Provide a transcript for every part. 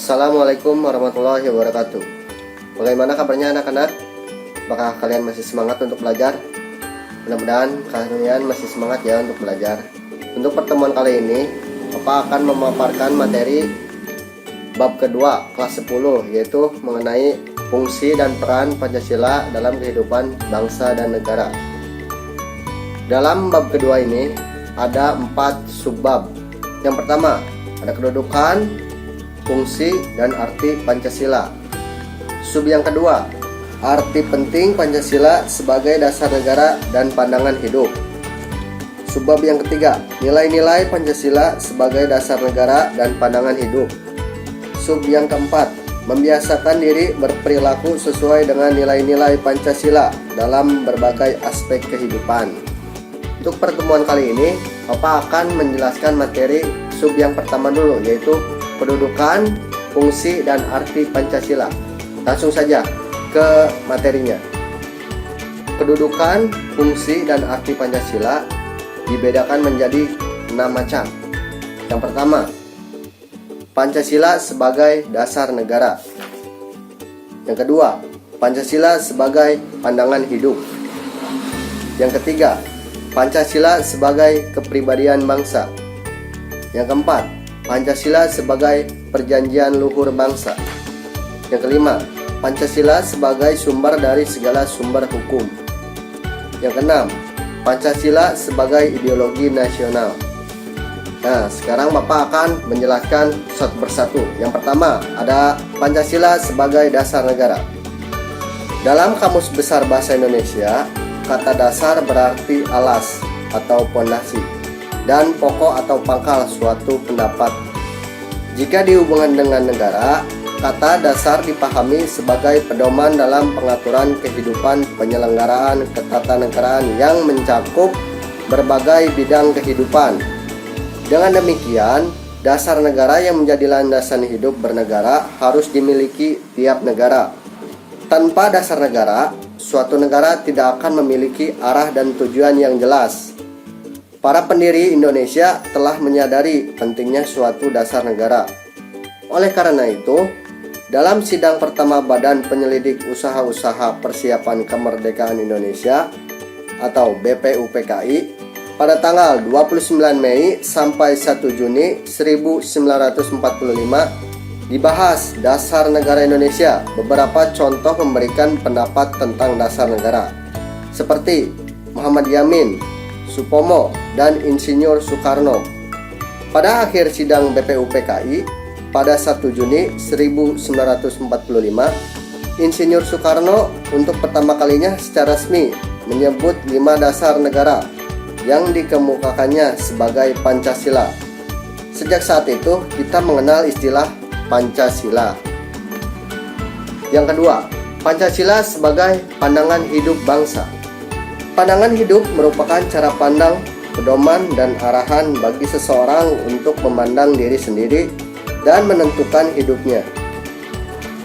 Assalamualaikum warahmatullahi wabarakatuh. Bagaimana kabarnya anak-anak? Apakah kalian masih semangat untuk belajar? Mudah-mudahan kalian masih semangat ya untuk belajar. Untuk pertemuan kali ini, Papa akan memaparkan materi bab kedua kelas 10, yaitu mengenai fungsi dan peran Pancasila dalam kehidupan bangsa dan negara. Dalam bab kedua ini ada 4 subbab. Yang pertama, ada kedudukan, fungsi, dan arti Pancasila. Sub yang kedua, arti penting Pancasila sebagai dasar negara dan pandangan hidup. Subbab yang ketiga, nilai-nilai Pancasila sebagai dasar negara dan pandangan hidup. Sub yang keempat, membiasakan diri berperilaku sesuai dengan nilai-nilai Pancasila dalam berbagai aspek kehidupan. Untuk pertemuan kali ini, Papa akan menjelaskan materi sub yang pertama dulu, yaitu kedudukan, fungsi, dan arti Pancasila. Langsung saja ke materinya. Kedudukan, fungsi, dan arti Pancasila dibedakan menjadi 6 macam. Yang pertama, Pancasila sebagai dasar negara. Yang kedua, Pancasila sebagai pandangan hidup. Yang ketiga, Pancasila sebagai kepribadian bangsa. Yang keempat, Pancasila sebagai perjanjian luhur bangsa. Yang kelima, Pancasila sebagai sumber dari segala sumber hukum. Yang keenam, Pancasila sebagai ideologi nasional. Nah, sekarang Bapak akan menjelaskan satu persatu. Yang pertama, ada Pancasila sebagai dasar negara. Dalam Kamus Besar Bahasa Indonesia, kata dasar berarti alas atau pondasi dan pokok atau pangkal suatu pendapat. Jika dihubungkan dengan negara, kata dasar dipahami sebagai pedoman dalam pengaturan kehidupan penyelenggaraan ketatanegaraan yang mencakup berbagai bidang kehidupan. Dengan demikian, dasar negara yang menjadi landasan hidup bernegara harus dimiliki tiap negara. Tanpa dasar negara, suatu negara tidak akan memiliki arah dan tujuan yang jelas. Para pendiri Indonesia telah menyadari pentingnya suatu dasar negara. Oleh karena itu, dalam sidang pertama Badan Penyelidik Usaha-Usaha Persiapan Kemerdekaan Indonesia atau BPUPKI pada tanggal 29 Mei sampai 1 Juni 1945 dibahas dasar negara Indonesia. Beberapa contoh memberikan pendapat tentang dasar negara, seperti Muhammad Yamin, Supomo, dan Insinyur Soekarno. Pada akhir sidang BPUPKI pada 1 Juni 1945, Insinyur Soekarno untuk pertama kalinya secara resmi menyebut 5 dasar negara yang dikemukakannya sebagai Pancasila. Sejak saat itu kita mengenal istilah Pancasila. Yang kedua, Pancasila sebagai pandangan hidup bangsa. Pandangan hidup merupakan cara pandang, pedoman, dan arahan bagi seseorang untuk memandang diri sendiri dan menentukan hidupnya.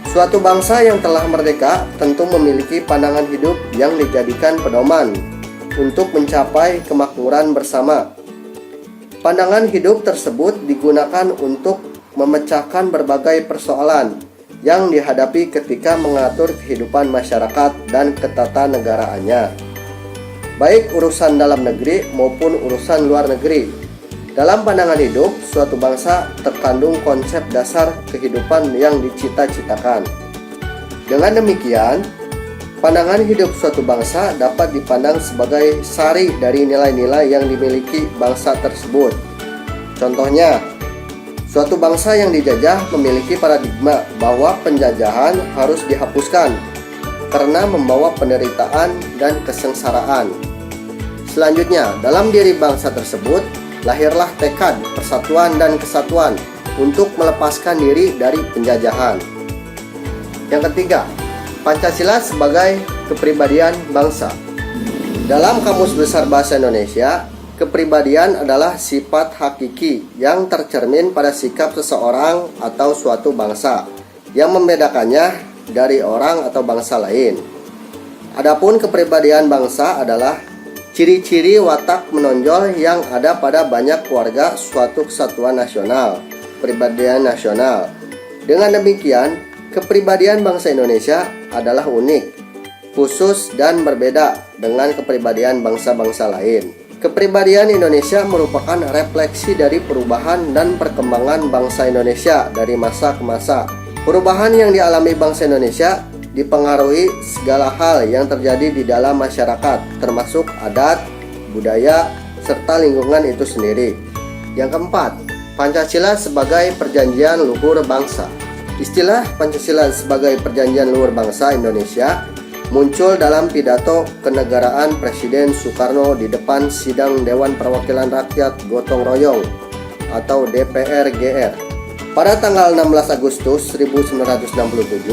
Suatu bangsa yang telah merdeka tentu memiliki pandangan hidup yang dijadikan pedoman untuk mencapai kemakmuran bersama. Pandangan hidup tersebut digunakan untuk memecahkan berbagai persoalan yang dihadapi ketika mengatur kehidupan masyarakat dan ketatanegaraannya, baik urusan dalam negeri maupun urusan luar negeri. Dalam pandangan hidup suatu bangsa terkandung konsep dasar kehidupan yang dicita-citakan. Dengan demikian, pandangan hidup suatu bangsa dapat dipandang sebagai sari dari nilai-nilai yang dimiliki bangsa tersebut. Contohnya, suatu bangsa yang dijajah memiliki paradigma bahwa penjajahan harus dihapuskan karena membawa penderitaan dan kesengsaraan. Selanjutnya, dalam diri bangsa tersebut lahirlah tekad persatuan dan kesatuan untuk melepaskan diri dari penjajahan. Yang ketiga, Pancasila sebagai kepribadian bangsa. Dalam Kamus Besar Bahasa Indonesia, kepribadian adalah sifat hakiki yang tercermin pada sikap seseorang atau suatu bangsa yang membedakannya dari orang atau bangsa lain. Adapun kepribadian bangsa adalah ciri-ciri watak menonjol yang ada pada banyak keluarga suatu kesatuan nasional, kepribadian nasional. Dengan demikian, kepribadian bangsa Indonesia adalah unik, khusus dan berbeda dengan kepribadian bangsa-bangsa lain. Kepribadian Indonesia merupakan refleksi dari perubahan dan perkembangan bangsa Indonesia dari masa ke masa. Perubahan yang dialami bangsa Indonesia dipengaruhi segala hal yang terjadi di dalam masyarakat, termasuk adat, budaya, serta lingkungan itu sendiri. Yang keempat, Pancasila sebagai perjanjian luhur bangsa. Istilah Pancasila sebagai perjanjian luhur bangsa Indonesia muncul dalam pidato kenegaraan Presiden Soekarno di depan sidang Dewan Perwakilan Rakyat Gotong Royong atau DPR-GR. Pada tanggal 16 Agustus 1967,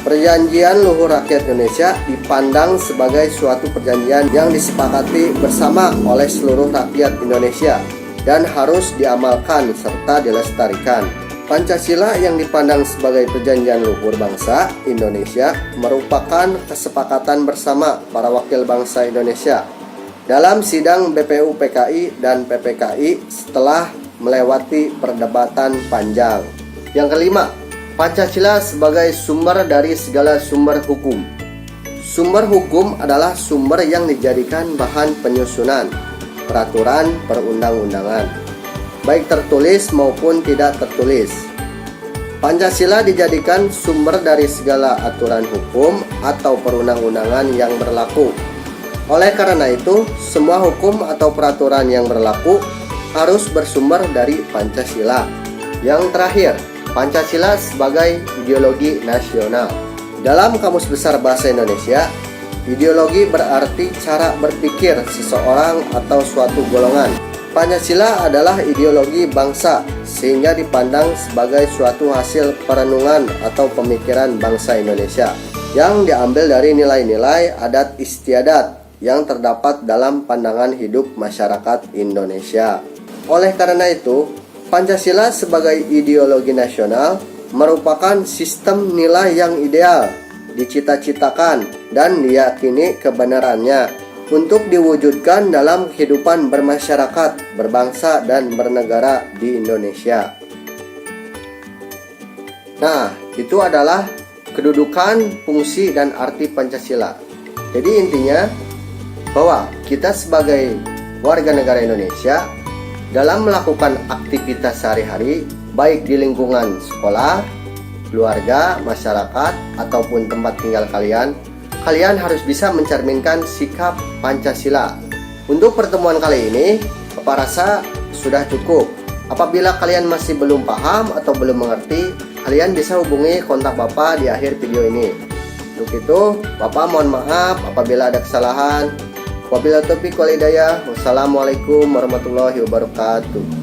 Perjanjian Luhur Rakyat Indonesia dipandang sebagai suatu perjanjian yang disepakati bersama oleh seluruh rakyat Indonesia dan harus diamalkan serta dilestarikan. Pancasila yang dipandang sebagai perjanjian luhur bangsa Indonesia merupakan kesepakatan bersama para wakil bangsa Indonesia dalam sidang BPUPKI dan PPKI setelah melewati perdebatan panjang. Yang kelima, Pancasila sebagai sumber dari segala sumber hukum. Sumber hukum adalah sumber yang dijadikan bahan penyusunan peraturan perundang-undangan, baik tertulis maupun tidak tertulis. Pancasila dijadikan sumber dari segala aturan hukum atau perundang-undangan yang berlaku. Oleh karena itu, semua hukum atau peraturan yang berlaku harus bersumber dari Pancasila. Yang terakhir, Pancasila sebagai ideologi nasional. Dalam Kamus Besar Bahasa Indonesia, ideologi berarti cara berpikir seseorang atau suatu golongan. Pancasila adalah ideologi bangsa sehingga dipandang sebagai suatu hasil perenungan atau pemikiran bangsa Indonesia yang diambil dari nilai-nilai adat istiadat yang terdapat dalam pandangan hidup masyarakat Indonesia. Oleh karena itu, Pancasila sebagai ideologi nasional merupakan sistem nilai yang ideal, dicita-citakan dan diyakini kebenarannya untuk diwujudkan dalam kehidupan bermasyarakat, berbangsa, dan bernegara di Indonesia. Nah, itu adalah kedudukan, fungsi, dan arti Pancasila. Jadi intinya bahwa kita sebagai warga negara Indonesia dalam melakukan aktivitas sehari-hari, baik di lingkungan sekolah, keluarga, masyarakat, ataupun tempat tinggal kalian harus bisa mencerminkan sikap Pancasila. Untuk pertemuan kali ini, Bapak rasa sudah cukup. Apabila kalian masih belum paham atau belum mengerti, kalian bisa hubungi kontak Bapak di akhir video ini. Untuk itu, Bapak mohon maaf apabila ada kesalahan. Wabillahi taufiq wal hidayah. Wassalamualaikum warahmatullahi wabarakatuh.